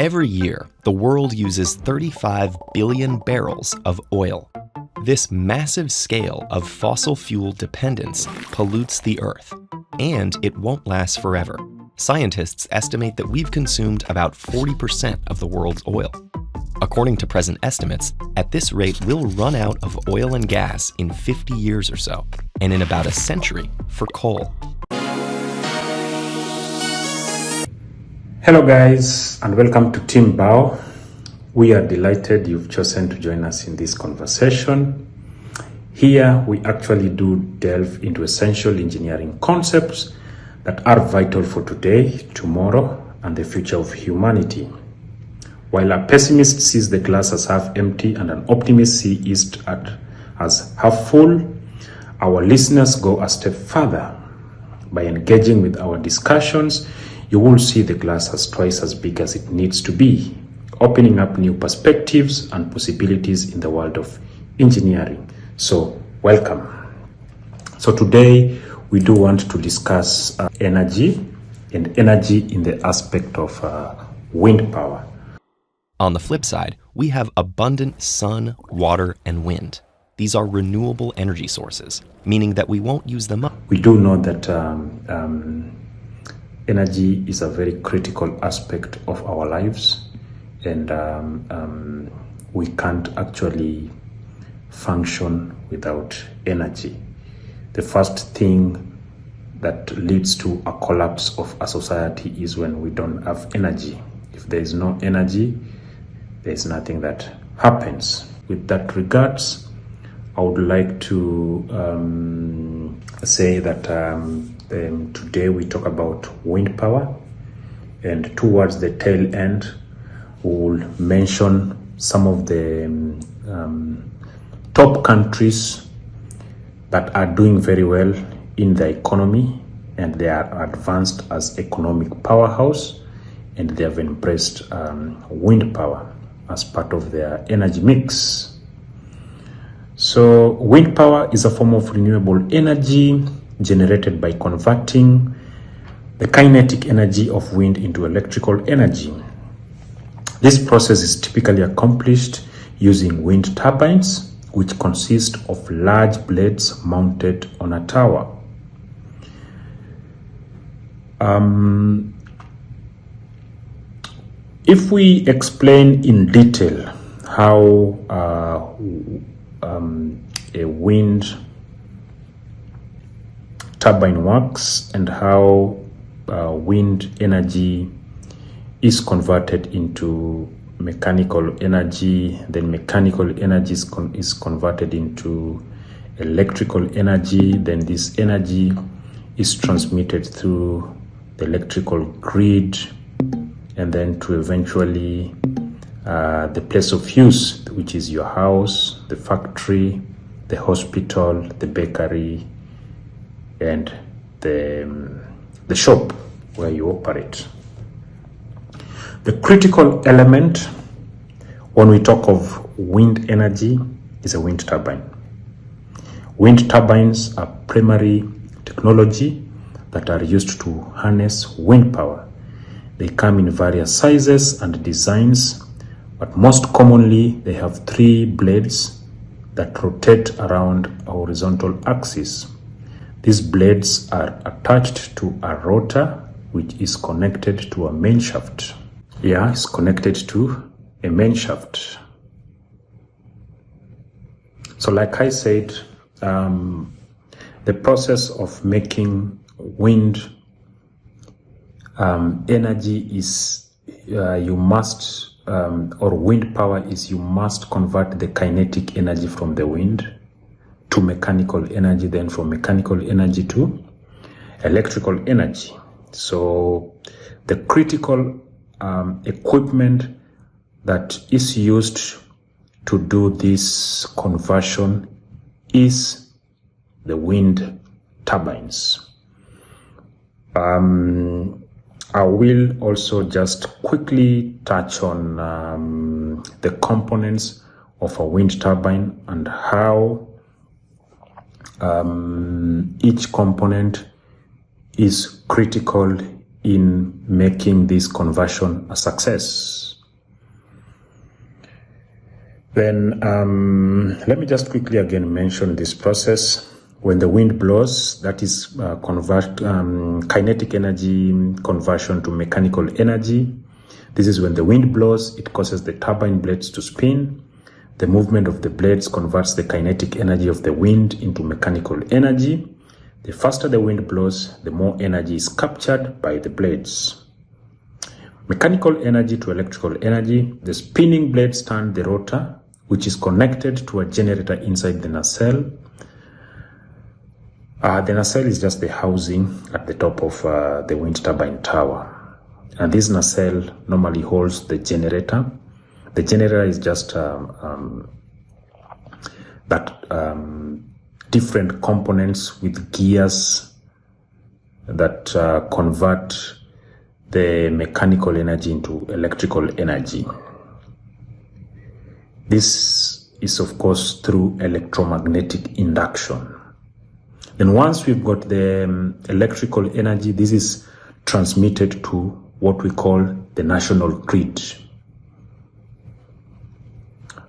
Every year, the world uses 35 billion barrels of oil. This massive scale of fossil fuel dependence pollutes the Earth, and it won't last forever. Scientists estimate that we've consumed about 40% of the world's oil. According to present estimates, at this rate, we'll run out of oil and gas in 50 years or so, and in about a century for coal. Hello guys, and welcome to Team Bao. We are delighted you've chosen to join us in this conversation. Here we actually do delve into essential engineering concepts that are vital for today, tomorrow, and the future of humanity. While a pessimist sees the glass as half empty and an optimist sees it as half full, our listeners go a step further. By engaging with our discussions, you will see the glass as twice as big as it needs to be, opening up new perspectives and possibilities in the world of engineering. So, welcome. So today, we do want to discuss energy, and energy in the aspect of wind power. On the flip side, we have abundant sun, water, and wind. These are renewable energy sources, meaning that we won't use them up. We do know that energy is a very critical aspect of our lives, and we can't actually function without energy. The first thing that leads to a collapse of a society is when we don't have energy. If there is no energy, there's nothing that happens. With that regards, I would like to say that today we talk about wind power, and towards the tail end we will mention some of the top countries that are doing very well in the economy, and they are advanced as economic powerhouse, and they have embraced wind power as part of their energy mix. So wind power is a form of renewable energy generated by converting the kinetic energy of wind into electrical energy. This process is typically accomplished using wind turbines, which consist of large blades mounted on a tower. If we explain in detail how a wind turbine works and how wind energy is converted into mechanical energy, then mechanical energy is converted into electrical energy, then this energy is transmitted through the electrical grid, and then to eventually the place of use, which is your house, the factory, the hospital, the bakery, and the shop where you operate. The critical element when we talk of wind energy is a wind turbine. Wind turbines are primary technology that are used to harness wind power. They come in various sizes and designs, but most commonly they have 3 blades that rotate around a horizontal axis. These blades are attached to a rotor which is connected to a main shaft. Yeah, it's connected to a main shaft. So like I said, the process of making wind energy is you must wind power is you must convert the kinetic energy from the wind to mechanical energy, then from mechanical energy to electrical energy. So the critical equipment that is used to do this conversion is the wind turbines. I will also just quickly touch on the components of a wind turbine and how each component is critical in making this conversion a success. Then let me just quickly again mention this process. When the wind blows, that is kinetic energy conversion to mechanical energy. This is when the wind blows, it causes the turbine blades to spin. The movement of the blades converts the kinetic energy of the wind into mechanical energy. The faster the wind blows, the more energy is captured by the blades. Mechanical energy to electrical energy. The spinning blades turn the rotor, which is connected to a generator inside the nacelle. The nacelle is just the housing at the top of the wind turbine tower. And this nacelle normally holds the generator. The generator is just different components with gears that convert the mechanical energy into electrical energy. This is, of course, through electromagnetic induction. Then once we've got the electrical energy, this is transmitted to what we call the national grid.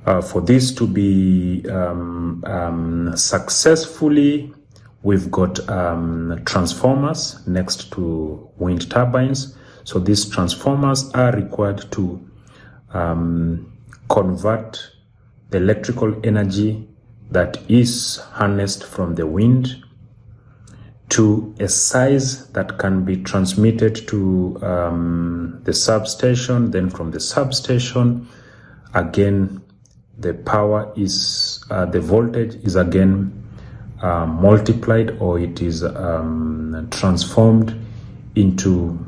For this to be successfully, we've got transformers next to wind turbines. So these transformers are required to convert the electrical energy that is harnessed from the wind to a size that can be transmitted to the substation. Then from the substation, again, the power is, the voltage is again multiplied, or it is transformed into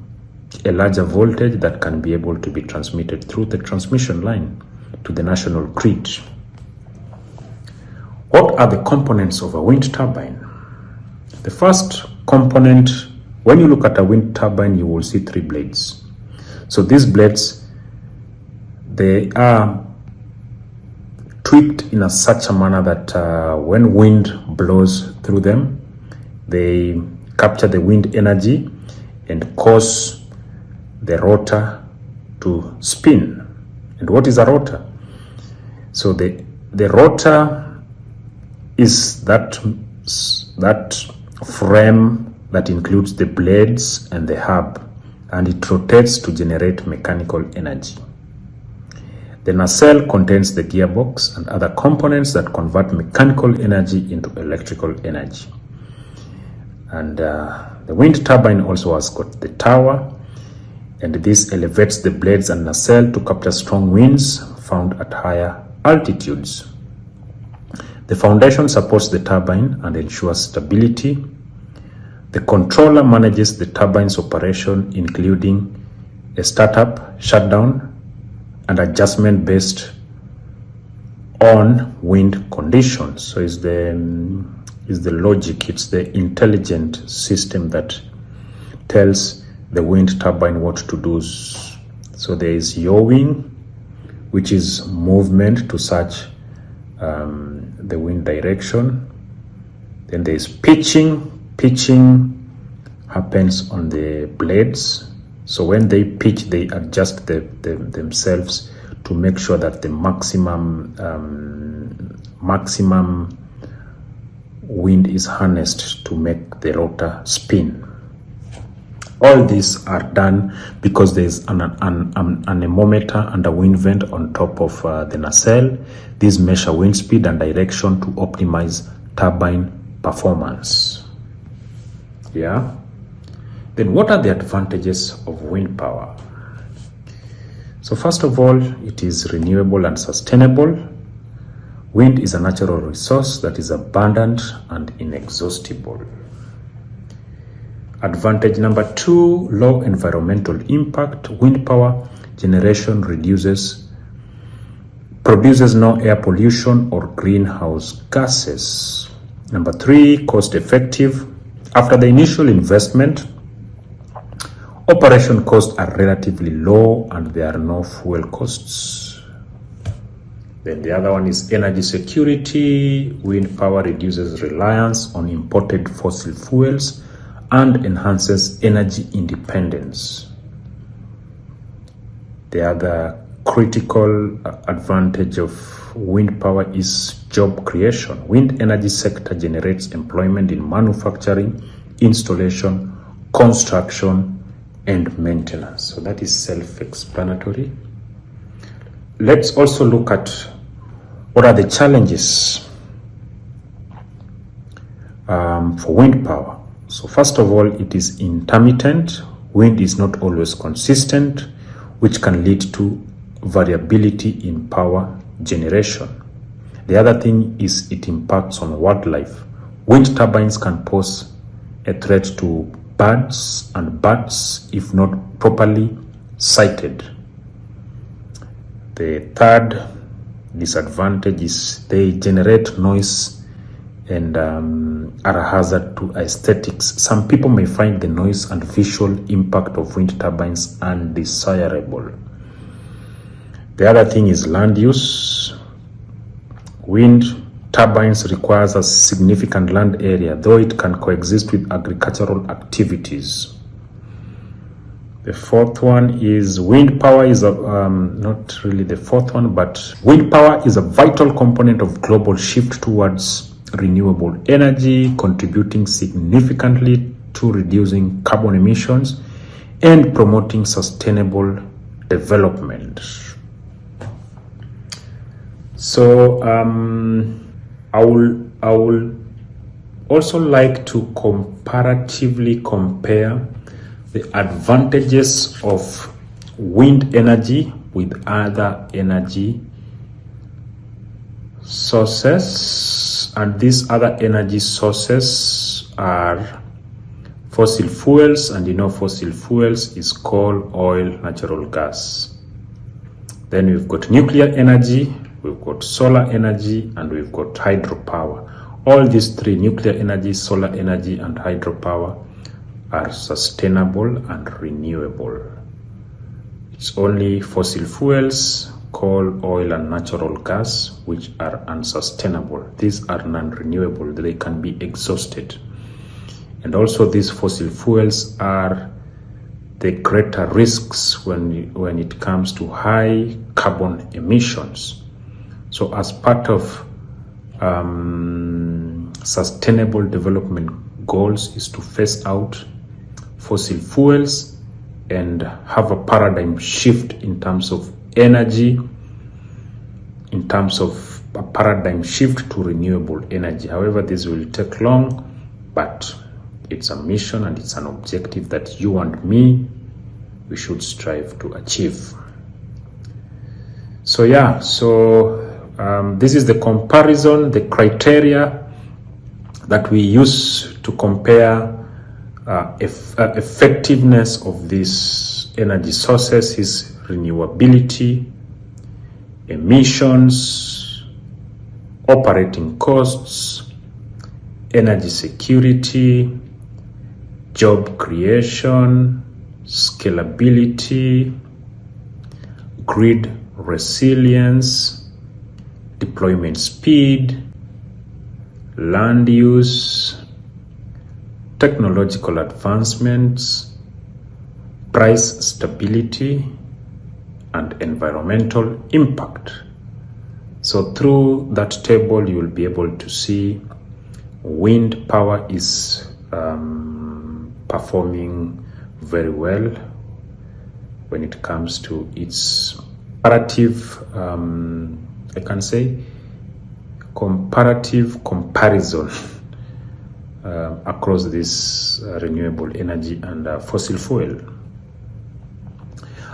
a larger voltage that can be able to be transmitted through the transmission line to the national grid. What are the components of a wind turbine? The first component, when you look at a wind turbine, you will see 3 blades. So these blades, they are tweaked in such a manner that when wind blows through them, they capture the wind energy and cause the rotor to spin. And what is a rotor? So the rotor is that frame that includes the blades and the hub, and it rotates to generate mechanical energy. The nacelle contains the gearbox and other components that convert mechanical energy into electrical energy. And the wind turbine also has got the tower, and this elevates the blades and nacelle to capture strong winds found at higher altitudes. The foundation supports the turbine and ensures stability. The controller manages the turbine's operation, including a startup, shutdown, and adjustment based on wind conditions. So is the logic, it's the intelligent system that tells the wind turbine what to do. So there is yawing, which is movement to search the wind direction. Then there is pitching. Pitching happens on the blades. So when they pitch, they adjust themselves to make sure that the maximum wind is harnessed to make the rotor spin. All these are done because there is an anemometer and a wind vent on top of the nacelle. These measure wind speed and direction to optimize turbine performance. Yeah. Then what are the advantages of wind power? So first of all, it is renewable and sustainable. Wind is a natural resource that is abundant and inexhaustible. Advantage number 2, low environmental impact. Wind power generation produces no air pollution or greenhouse gases. Number 3, cost effective. After the initial investment, operation costs are relatively low and there are no fuel costs. Then the other one is energy security. Wind power reduces reliance on imported fossil fuels and enhances energy independence. The other critical advantage of wind power is job creation. Wind energy sector generates employment in manufacturing, installation, construction, and maintenance. So that is self-explanatory. Let's also look at what are the challenges for wind power. So first of all, it is intermittent. Wind is not always consistent, which can lead to variability in power generation. The other thing is it impacts on wildlife. Wind turbines can pose a threat to birds and bats if not properly sited. The third disadvantage is they generate noise and are a hazard to aesthetics. Some people may find the noise and visual impact of wind turbines undesirable. The other thing is land use. Wind turbines requires a significant land area, though it can coexist with agricultural activities. The fourth one is wind power is not really the fourth one, but wind power is a vital component of global shift towards renewable energy, contributing significantly to reducing carbon emissions and promoting sustainable development. So I will also like to comparatively compare the advantages of wind energy with other energy sources, and these other energy sources are fossil fuels, and you know fossil fuels is coal, oil, natural gas. Then we've got nuclear energy, we've got solar energy, and we've got hydropower. All these three, nuclear energy, solar energy, and hydropower, are sustainable and renewable. It's only fossil fuels, coal, oil, and natural gas, which are unsustainable. These are non-renewable. They can be exhausted. And also these fossil fuels are the greater risks when it comes to high carbon emissions. So as part of sustainable development goals is to phase out fossil fuels and have a paradigm shift in terms of energy, in terms of a paradigm shift to renewable energy. However, this will take long, but it's a mission and it's an objective that you and me, we should strive to achieve. So yeah, this is the comparison, the criteria that we use to compare effectiveness of these energy sources is renewability, emissions, operating costs, energy security, job creation, scalability, grid resilience, deployment speed, land use, technological advancements, price stability, and environmental impact. So through that table, you will be able to see wind power is performing very well when it comes to its comparative, I can say, comparative comparison across this renewable energy and fossil fuel.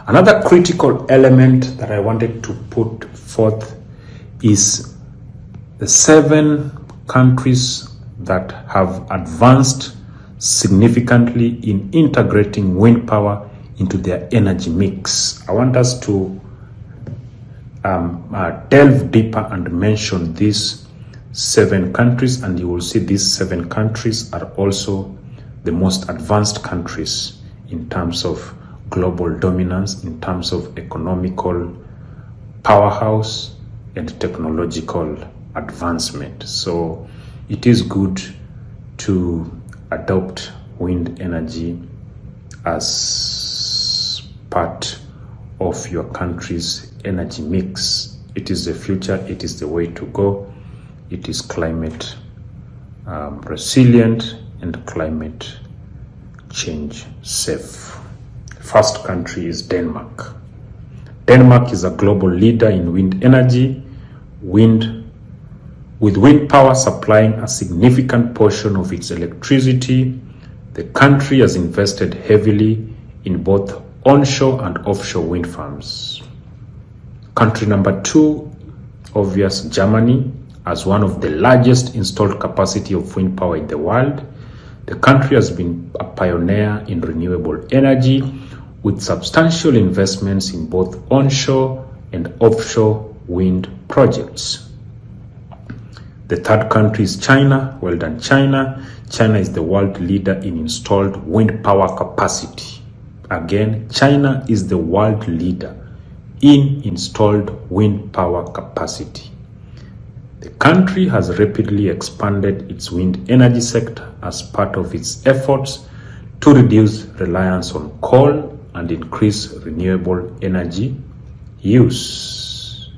Another critical element that I wanted to put forth is the 7 countries that have advanced significantly in integrating wind power into their energy mix. I want us to delve deeper and mention these 7 countries, and you will see these 7 countries are also the most advanced countries in terms of global dominance, in terms of economical powerhouse and technological advancement. So it is good to adopt wind energy as part of your country's energy mix. It is the future, it is the way to go. It is climate resilient and climate change safe. First country is Denmark. Denmark is a global leader in wind energy, with wind power supplying a significant portion of its electricity. The country has invested heavily in both onshore and offshore wind farms. Country number 2, obvious, Germany, as one of the largest installed capacity of wind power in the world. The country has been a pioneer in renewable energy with substantial investments in both onshore and offshore wind projects. The third country is China. Well done, China. China is the world leader in installed wind power capacity. Again, China is the world leader in installed wind power capacity. The country has rapidly expanded its wind energy sector as part of its efforts to reduce reliance on coal and increase renewable energy use.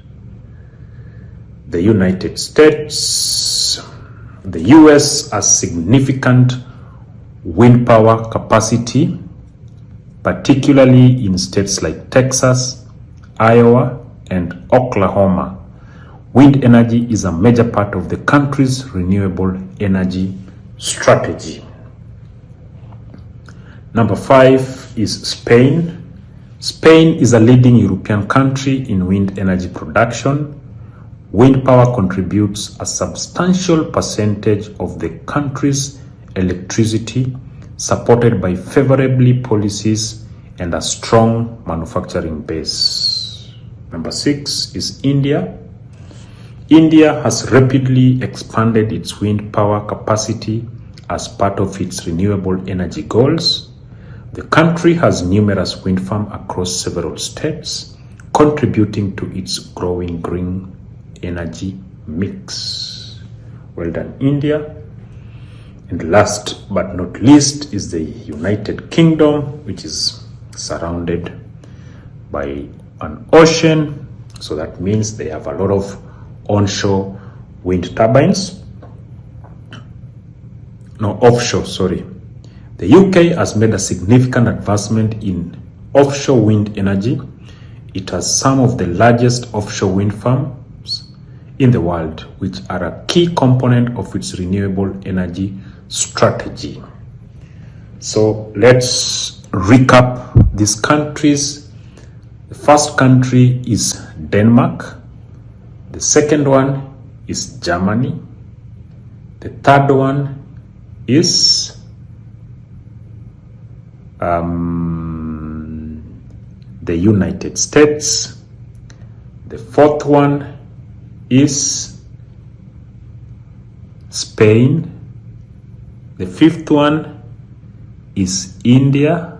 The United States. The US has significant wind power capacity, particularly in states like Texas, Iowa, and Oklahoma. Wind energy is a major part of the country's renewable energy strategy. Number 5 is Spain. Spain is a leading European country in wind energy production. Wind power contributes a substantial percentage of the country's electricity, supported by favorable policies and a strong manufacturing base. Number 6 is India. India has rapidly expanded its wind power capacity as part of its renewable energy goals. The country has numerous wind farms across several states, contributing to its growing green energy mix. Well done, India. And last but not least is the United Kingdom, which is surrounded by an ocean. So that means they have a lot of onshore wind turbines. No, offshore, sorry. The UK has made a significant advancement in offshore wind energy. It has some of the largest offshore wind farms in the world, which are a key component of its renewable energy strategy. So let's recap these countries. The first country is Denmark. The second one is Germany. The third one is the United States. The fourth one is Spain. The fifth one is India.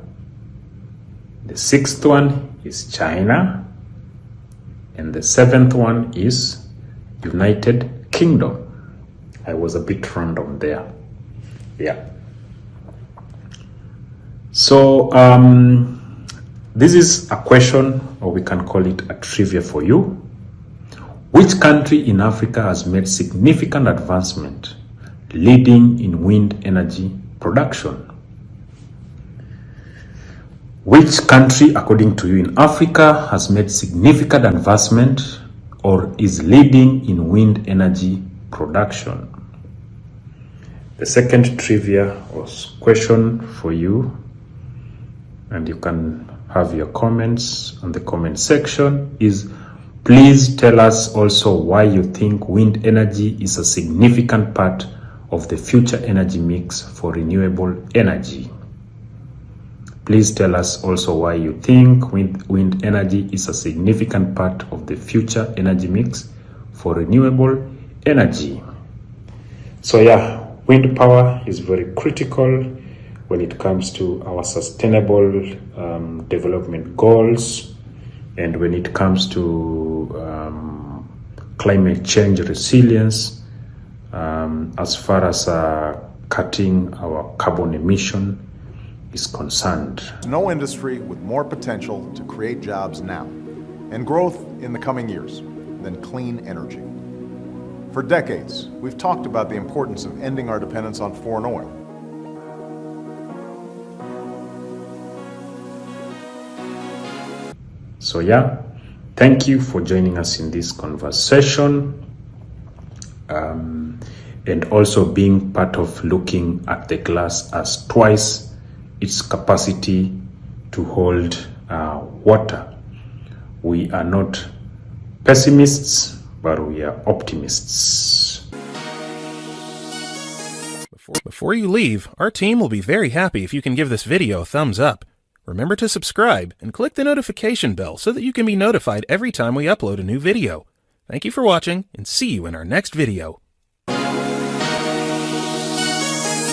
The sixth one is China. And the seventh one is United Kingdom. I was a bit random there. Yeah. So this is a question, or we can call it a trivia for you. Which country in Africa has made significant advancement leading in wind energy production? Which country, according to you, in Africa has made significant advancement or is leading in wind energy production? The second trivia or question for you, and you can have your comments on the comment section, is please tell us also why you think wind energy is a significant part of the future energy mix for renewable energy. Please tell us also why you think wind energy is a significant part of the future energy mix for renewable energy. So yeah, wind power is very critical when it comes to our sustainable development goals, and when it comes to climate change resilience, as far as cutting our carbon emission is concerned. No industry with more potential to create jobs now and growth in the coming years than clean energy. For decades, we've talked about the importance of ending our dependence on foreign oil. So yeah, thank you for joining us in this conversation, and also being part of looking at the glass as twice its capacity to hold water. We are not pessimists, but we are optimists. Before you leave, our team will be very happy if you can give this video a thumbs up. Remember to subscribe and click the notification bell so that you can be notified every time we upload a new video. Thank you for watching, and see you in our next video.